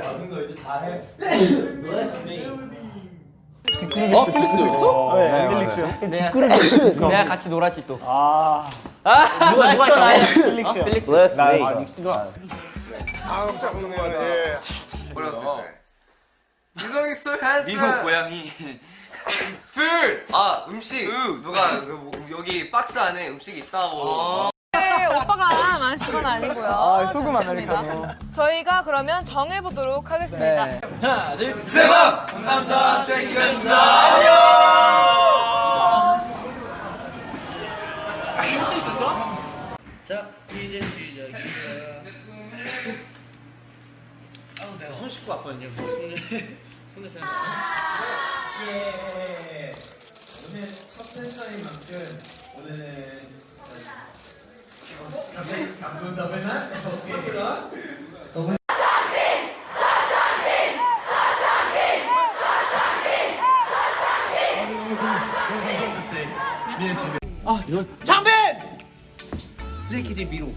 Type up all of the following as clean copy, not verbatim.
작은 거 이제 다 해. 필릭스 있어? 네, 필릭스요. 내가 같이 놀았지 또. 누가 필릭스. Bless me. 닉스가. 다음 작품은 어렸을 때. 미성 있어 핸섬. 미국 고양이. 풀. 음식. 누가 여기 박스 안에 음식 있다고. 네, 오빠가 마신 건 아니고요. 소금 아메리카노. 저희가 그러면 정해보도록 하겠습니다. 네. 하나, 둘, 세 번. 감사합니다. 땡기겠습니다. 안녕. 자, 이제 시작이야. 손 씻고 왔거든요. 손에 잘. 예. 오늘 첫 팬사인 만큼 오늘은 갑자기 감동 더블나? 오케이. 스트레이키즈 미로.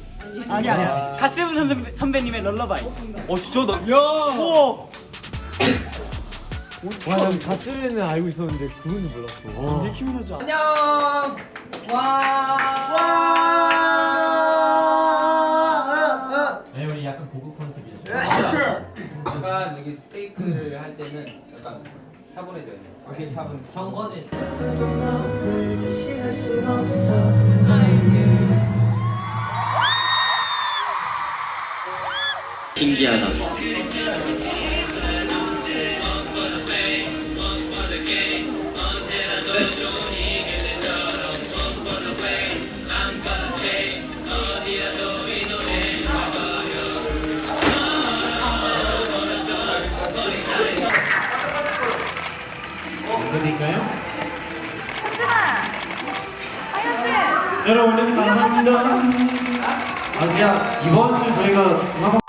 아니야. 갓세븐 선배님의 럴러바이. 진짜 나. 야. 우와. 와, 난 가츠는 알고 있었는데 그분은 몰랐어. 이게 키미노즈. 안녕. 아니 우리 약간 고급 컨셉이죠. 약간 여기 스테이크를 할 때는 약간 차분해져야 돼. 오케이, 차분. 경건해. 신기하다. 여러분 감사합니다. 아시야 이번 주 저희가 음악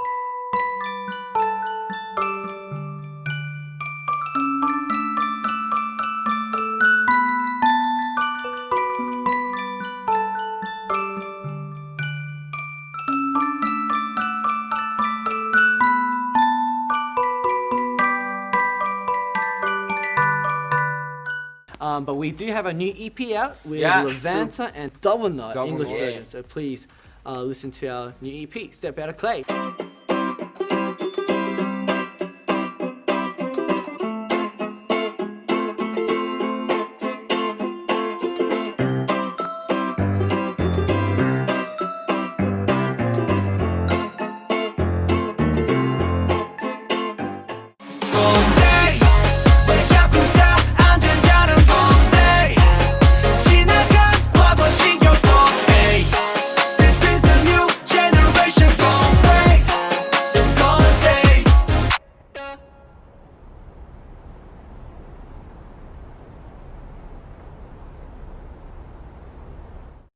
But we do have a new EP out with Yeah, Levanta and Double Knot Double English Knot. version. So please listen to our new EP, Step Out of Clay.